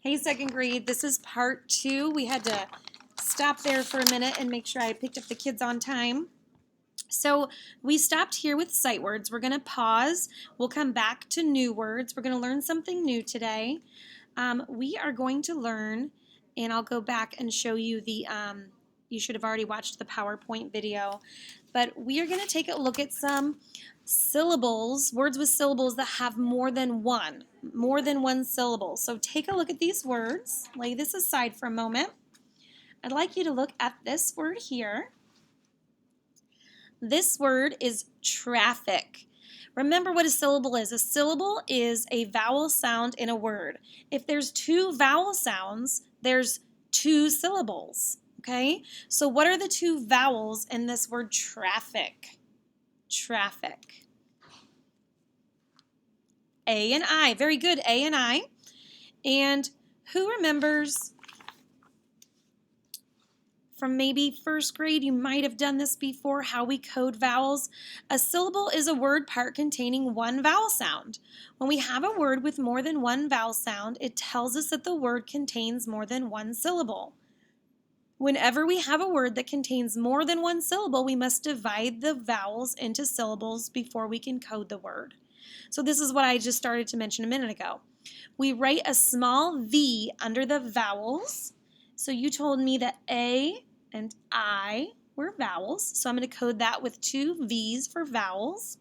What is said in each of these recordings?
Hey, second grade, this is part 2. We had to stop there for a minute and make sure I picked up the kids on time. So we stopped here with sight words. We're going to pause. We'll come back to new words. We're going to learn something new today. We are going to learn, and I'll go back and show you you should have already watched the PowerPoint video, but we are going to take a look at some syllables, words with syllables that have more than one syllable. So take a look at these words. Lay this aside for a moment. I'd like you to look at this word here. This word is traffic. Remember what a syllable is. A syllable is a vowel sound in a word. If there's 2 vowel sounds, there's 2 syllables. Okay? So what are the 2 vowels in this word traffic? Traffic. A and I. Very good. A and I. And who remembers from maybe first grade, you might have done this before, how we code vowels? A syllable is a word part containing 1 vowel sound. When we have a word with more than 1 vowel sound, it tells us that the word contains more than 1 syllable. Whenever we have a word that contains more than 1 syllable, we must divide the vowels into syllables before we can code the word. So this is what I just started to mention a minute ago. We write a small V under the vowels. So you told me that A and I were vowels, so I'm going to code that with 2 V's for vowels.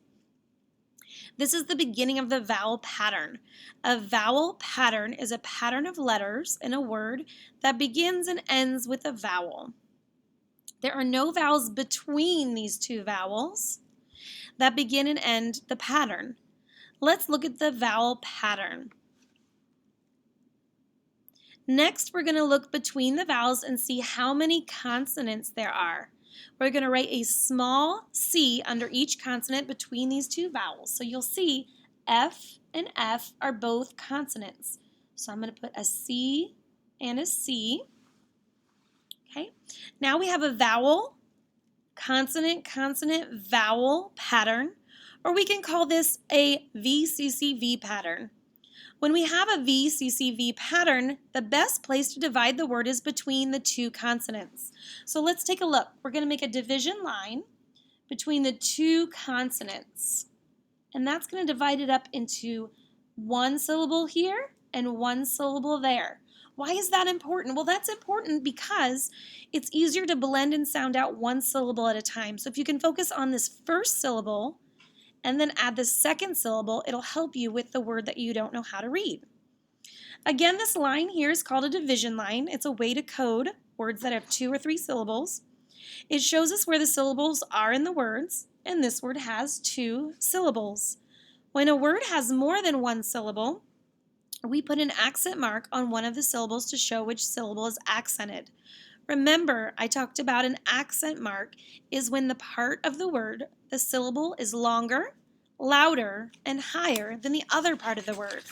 This is the beginning of the vowel pattern. A vowel pattern is a pattern of letters in a word that begins and ends with a vowel. There are no vowels between these 2 vowels that begin and end the pattern. Let's look at the vowel pattern. Next, we're going to look between the vowels and see how many consonants there are. We're going to write a small C under each consonant between these 2 vowels. So you'll see F and F are both consonants. So I'm going to put a C and a C. Okay. Now we have a vowel, consonant, consonant, vowel pattern, or we can call this a VCCV pattern. When we have a VCCV pattern, the best place to divide the word is between the 2 consonants. So let's take a look. We're going to make a division line between the 2 consonants. And that's going to divide it up into 1 syllable here and 1 syllable there. Why is that important? Well, that's important because it's easier to blend and sound out 1 syllable at a time. So if you can focus on this first syllable and then add the second syllable, it'll help you with the word that you don't know how to read. Again, this line here is called a division line. It's a way to code words that have 2 or 3 syllables. It shows us where the syllables are in the words, and this word has 2 syllables. When a word has more than 1 syllable, we put an accent mark on one of the syllables to show which syllable is accented. Remember, I talked about an accent mark is when the part of the word, the syllable, is longer, louder, and higher than the other part of the word.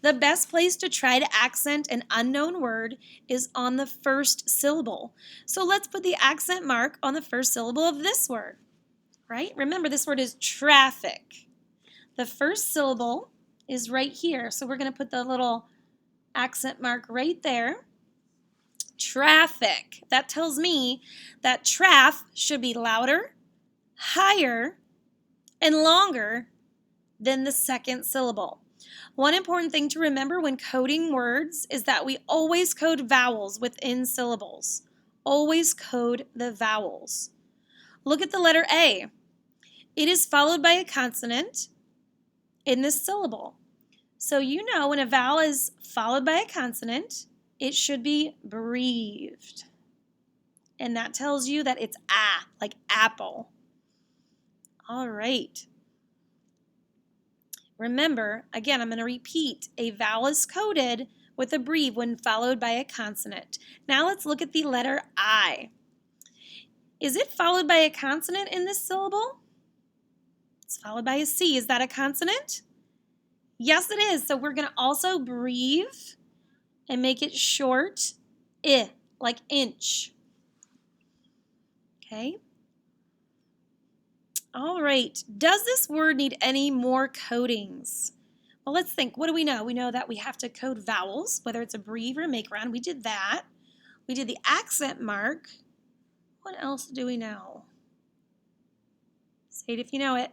The best place to try to accent an unknown word is on the first syllable. So let's put the accent mark on the first syllable of this word, right? Remember, this word is traffic. The first syllable is right here, so we're going to put the little accent mark right there. Traffic. That tells me that traf should be louder, higher, and longer than the second syllable. One important thing to remember when coding words is that we always code vowels within syllables. Always code the vowels. Look at the letter A. It is followed by a consonant in this syllable. So you know when a vowel is followed by a consonant, it should be breathed. And that tells you that it's ah, like apple. All right. Remember, again, I'm going to repeat. A vowel is coded with a breathe when followed by a consonant. Now let's look at the letter I. Is it followed by a consonant in this syllable? It's followed by a C. Is that a consonant? Yes, it is. So we're going to also breathe and make it short, I, like inch. Okay. All right. Does this word need any more codings? Well, let's think. What do we know? We know that we have to code vowels, whether it's a breathe or a make round. We did that. We did the accent mark. What else do we know? Say it if you know it.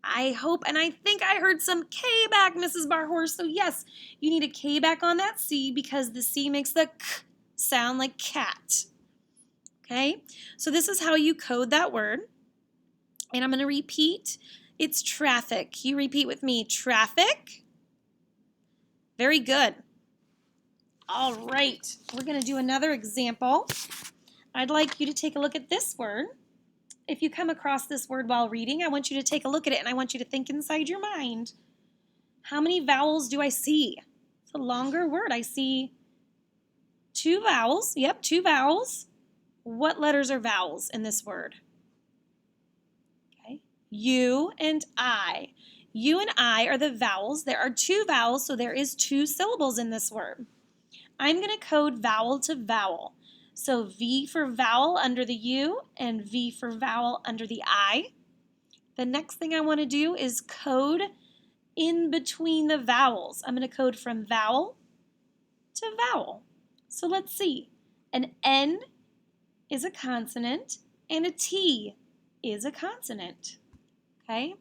I hope, and I think I heard some K back, Mrs. Barhorse. So yes, you need a K back on that C because the C makes the K sound like cat. Okay, so this is how you code that word. And I'm going to repeat. It's traffic. You repeat with me, traffic. Very good. All right, we're going to do another example. I'd like you to take a look at this word. If you come across this word while reading, I want you to take a look at it and I want you to think inside your mind. How many vowels do I see? It's a longer word. I see 2 vowels. Yep, 2 vowels. What letters are vowels in this word? Okay, U and I. U and I are the vowels. There are 2 vowels, so there is 2 syllables in this word. I'm going to code vowel to vowel. So V for vowel under the U and V for vowel under the I. The next thing I want to do is code in between the vowels. I'm going to code from vowel to vowel. So let's see. An N is a consonant and a T is a consonant. Okay?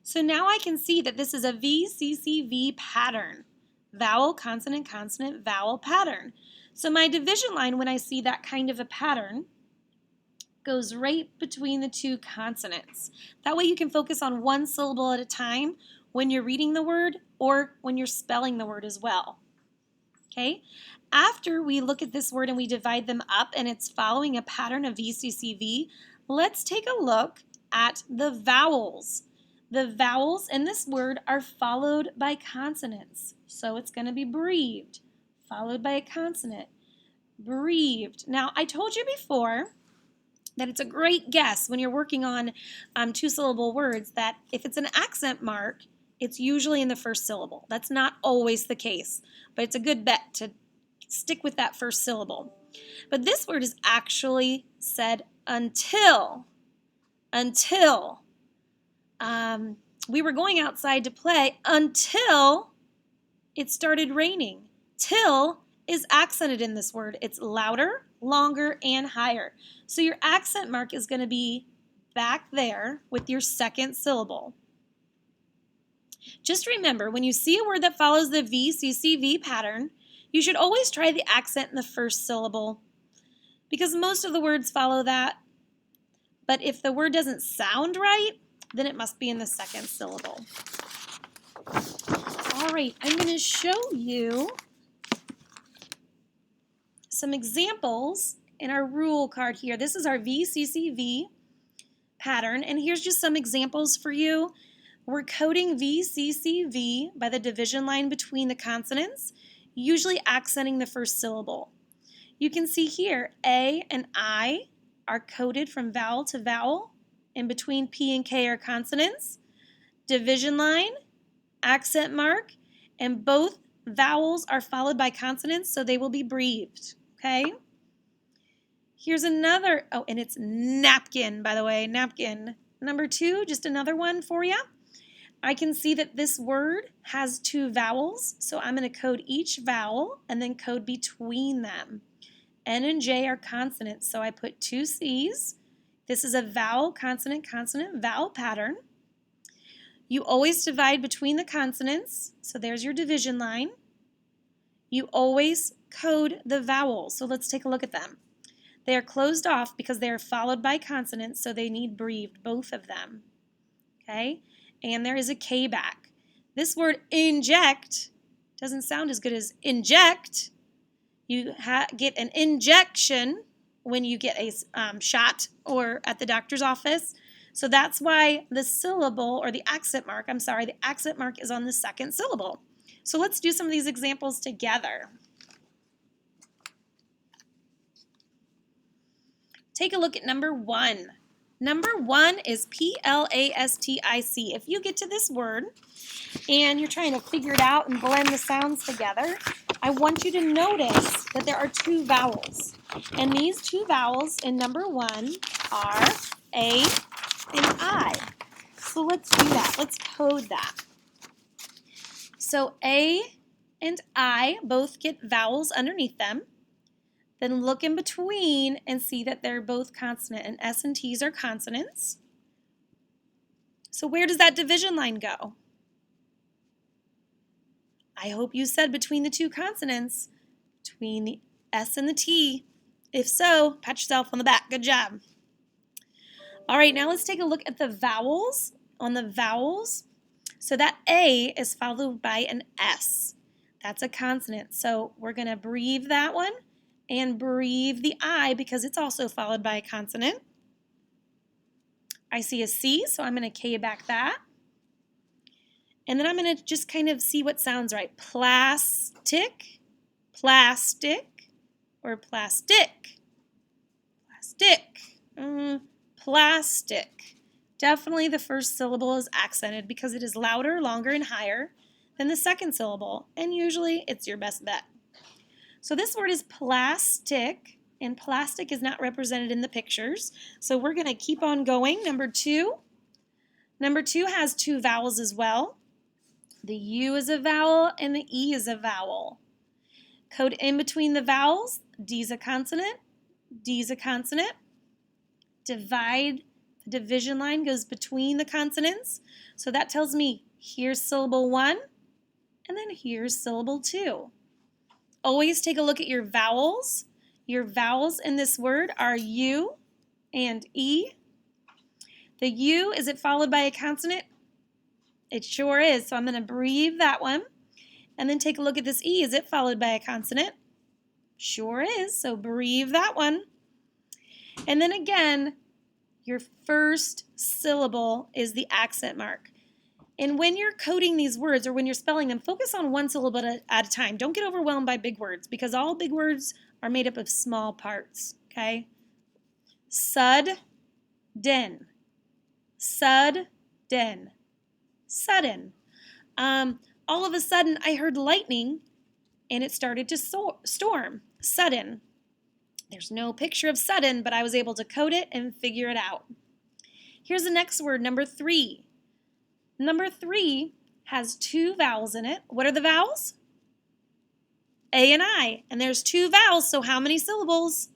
So now I can see that this is a VCCV pattern. Vowel, consonant, consonant, vowel pattern. So my division line, when I see that kind of a pattern, goes right between the 2 consonants. That way you can focus on 1 syllable at a time when you're reading the word or when you're spelling the word as well. Okay? After we look at this word and we divide them up and it's following a pattern of VCCV, let's take a look at the vowels. The vowels in this word are followed by consonants. So it's going to be breathed, followed by a consonant. Breathed. Now, I told you before that it's a great guess when you're working on 2-syllable words that if it's an accent mark, it's usually in the first syllable. That's not always the case, but it's a good bet to stick with that first syllable. But this word is actually said until. Until. We were going outside to play until it started raining. Till is accented in this word. It's louder, longer, and higher. So your accent mark is going to be back there with your second syllable. Just remember, when you see a word that follows the VCCV pattern, you should always try the accent in the first syllable because most of the words follow that. But if the word doesn't sound right, then it must be in the second syllable. All right, I'm going to show you some examples in our rule card here. This is our VCCV pattern, and here's just some examples for you. We're coding VCCV by the division line between the consonants, usually accenting the first syllable. You can see here A and I are coded from vowel to vowel. In between P and K are consonants, division line, accent mark, and both vowels are followed by consonants, so they will be breathed, okay? Here's another, oh, and it's napkin, by the way, napkin. Number 2, just another one for you. I can see that this word has 2 vowels, so I'm going to code each vowel and then code between them. N and J are consonants, so I put 2 C's. This is a vowel, consonant, consonant, vowel pattern. You always divide between the consonants, so there's your division line. You always code the vowels, so let's take a look at them. They are closed off because they are followed by consonants, so they need breathed, both of them. Okay? And there is a K back. This word inject doesn't sound as good as inject. You get an injection when you get a shot or at the doctor's office. So that's why the syllable, or the accent mark, the accent mark is on the second syllable. So let's do some of these examples together. Take a look at number 1. Number 1 is P-L-A-S-T-I-C. If you get to this word and you're trying to figure it out and blend the sounds together, I want you to notice that there are 2 vowels. And these 2 vowels in number 1 are A and I. So let's do that. Let's code that. So A and I both get vowels underneath them. Then look in between and see that they're both consonant, and S and T's are consonants. So where does that division line go? I hope you said between the two consonants, between the S and the T. If so, pat yourself on the back. Good job. All right, now let's take a look at the vowels. On the vowels, so that A is followed by an S. That's a consonant. So we're going to breathe that one and breathe the I because it's also followed by a consonant. I see a C, so I'm going to K back that. And then I'm going to just kind of see what sounds right. Plastic, plastic, or plastic. Plastic, plastic. Definitely the first syllable is accented because it is louder, longer, and higher than the second syllable, and usually it's your best bet. So this word is plastic, and plastic is not represented in the pictures, so we're going to keep on going. Number two. Number two has two vowels as well. The U is a vowel and the E is a vowel. Code in between the vowels. D is a consonant, D is a consonant. Divide. The division line goes between the consonants. So that tells me here's syllable 1 and then here's syllable 2. Always take a look at your vowels. Your vowels in this word are U and E. The U, is it followed by a consonant? It sure is. So I'm going to breathe that one. And then take a look at this E. Is it followed by a consonant? Sure is. So breathe that one. And then again, your first syllable is the accent mark. And when you're coding these words or when you're spelling them, focus on one syllable at a time. Don't get overwhelmed by big words because all big words are made up of small parts, okay? Sudden, sudden, sudden. All of a sudden, I heard lightning and it started to storm. Sudden. There's no picture of sudden, but I was able to code it and figure it out. Here's the next word, number 3. Number 3 has two vowels in it. What are the vowels? A and I. And there's two vowels, so how many syllables?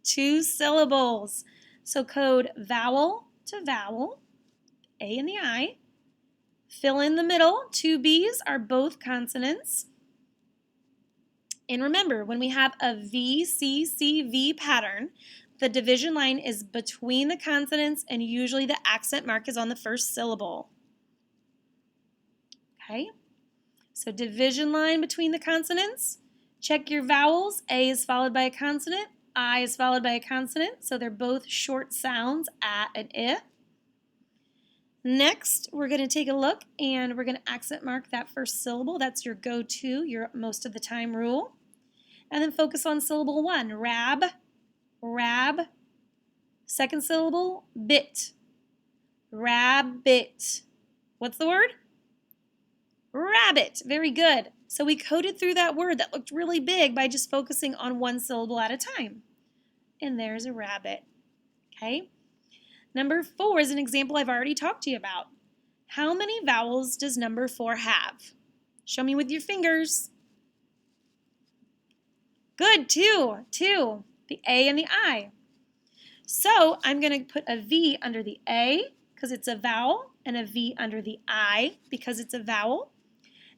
2 syllables. So code vowel to vowel, A and the I. Fill in the middle. 2 B's are both consonants. And remember, when we have a VCCV pattern, the division line is between the consonants and usually the accent mark is on the first syllable. Okay? So division line between the consonants. Check your vowels. A is followed by a consonant. I is followed by a consonant. So they're both short sounds, A and I. Next, we're going to take a look and we're going to accent mark that first syllable. That's your go-to, your most of the time rule. And then focus on syllable 1, rab, rab. Second syllable, bit, rabbit. What's the word? Rabbit. Very good. So we coded through that word that looked really big by just focusing on one syllable at a time. And there's a rabbit. Okay? Number 4 is an example I've already talked to you about. How many vowels does number 4 have? Show me with your fingers. Good, 2, the A and the I. So I'm going to put a V under the A because it's a vowel and a V under the I because it's a vowel.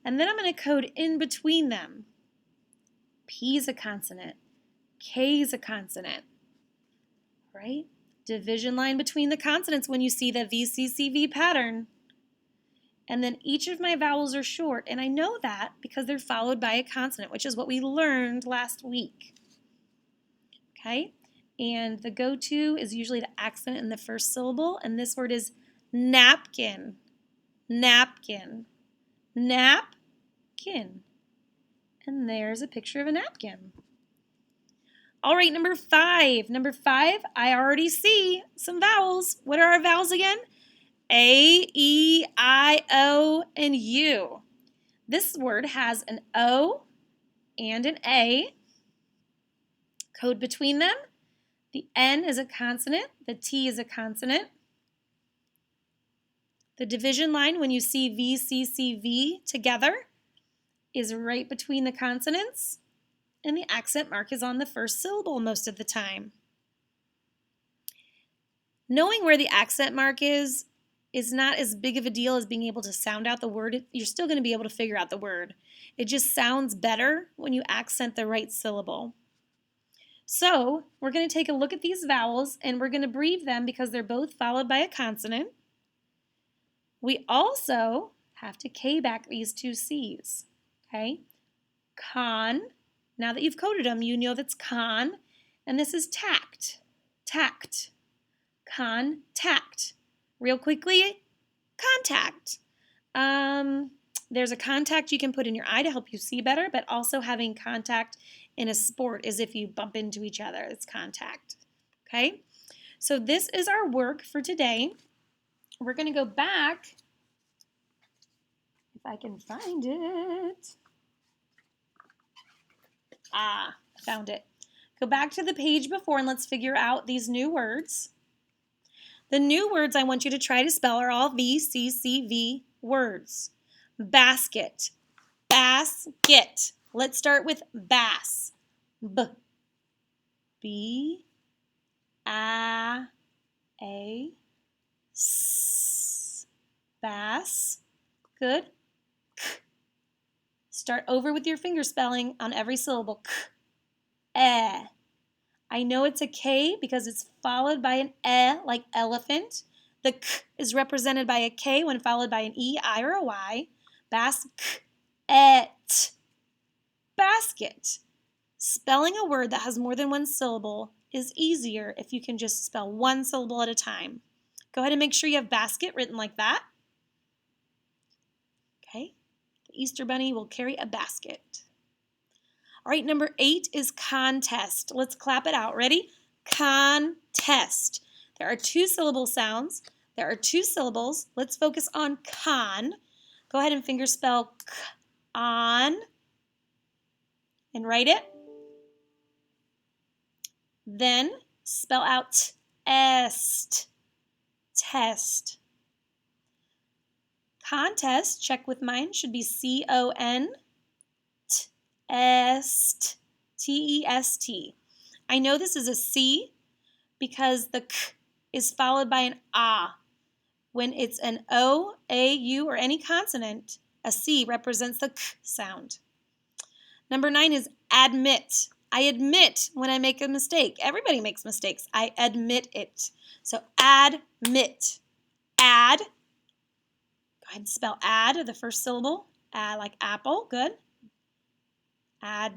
And then I'm going to code in between them. P is a consonant, K is a consonant, right? Division line between the consonants when you see the VCCV pattern. And then each of my vowels are short, and I know that because they're followed by a consonant, which is what we learned last week. Okay? And the go-to is usually the accent in the first syllable, and this word is napkin, napkin, napkin. And there's a picture of a napkin. All right, number 5. Number 5, I already see some vowels. What are our vowels again? A, E, I, O, and U. This word has an O and an A. Code between them. The N is a consonant. The T is a consonant. The division line, when you see V, C, C, V together, is right between the consonants, and the accent mark is on the first syllable most of the time. Knowing where the accent mark is not as big of a deal as being able to sound out the word. You're still going to be able to figure out the word. It just sounds better when you accent the right syllable. So we're going to take a look at these vowels and we're going to breathe them because they're both followed by a consonant. We also have to K back these two C's. Okay? Con. Now that you've coded them, you know that's con. And this is tact. Tact. Contact. Real quickly, contact. There's a contact you can put in your eye to help you see better, but also having contact in a sport is if you bump into each other. It's contact. Okay? So this is our work for today. We're going to go back, if I can find it. Found it. Go back to the page before and let's figure out these new words. The new words I want you to try to spell are all V-C-C-V words. Basket. Basket. Let's start with bass. B. B. A. A. S. Bass. Good. K. Start over with your finger spelling on every syllable. K. I know it's a K because it's followed by an E like elephant. The K is represented by a K when followed by an E, I, or a Y. Basket. Basket. Spelling a word that has more than one syllable is easier if you can just spell one syllable at a time. Go ahead and make sure you have basket written like that. Okay. The Easter Bunny will carry a basket. All right, number 8 is contest. Let's clap it out. Ready? Contest. There are 2 syllable sounds. There are 2 syllables. Let's focus on con. Go ahead and finger spell on and write it. Then spell out est. Test. Contest, check with mine, should be C-O-N. Est, T-E-S-T. I know this is a C because the K is followed by an A. When it's an O, A, U, or any consonant, a C represents the K sound. Number 9 is admit. I admit when I make a mistake. Everybody makes mistakes. I admit it. So admit. Add. Go ahead and spell add, the first syllable. Add like apple. Good. Add.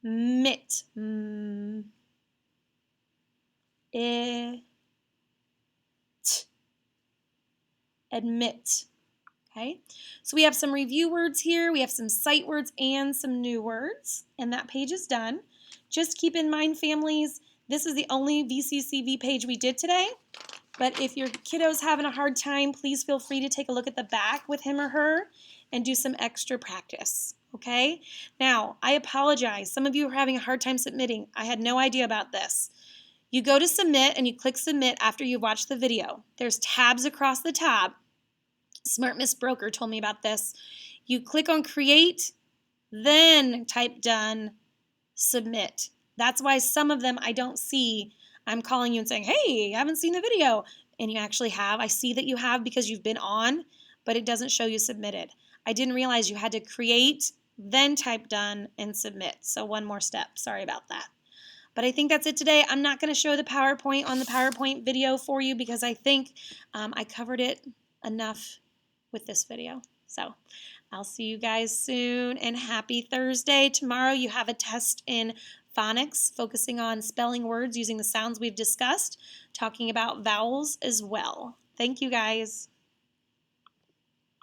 Mit. It. Admit. Okay, so we have some review words here, we have some sight words and some new words, and that page is done. Just keep in mind, families, this is the only VCCV page we did today, but if your kiddo's having a hard time, please feel free to take a look at the back with him or her and do some extra practice. Okay, now I apologize. Some of you are having a hard time submitting. I had no idea about this. You go to submit and you click submit after you've watched the video. There's tabs across the tab. Smart Miss Broker told me about this. You click on create, then type done, submit. That's why some of them I don't see. I'm calling you and saying, hey, I haven't seen the video. And you actually have. I see that you have because you've been on, but it doesn't show you submitted. I didn't realize you had to create, then type done and submit. So one more step. Sorry about that. But I think that's it today. I'm not going to show the PowerPoint on the PowerPoint video for you because I think I covered it enough with this video. So I'll see you guys soon and happy Thursday. Tomorrow you have a test in phonics focusing on spelling words using the sounds we've discussed, talking about vowels as well. Thank you guys.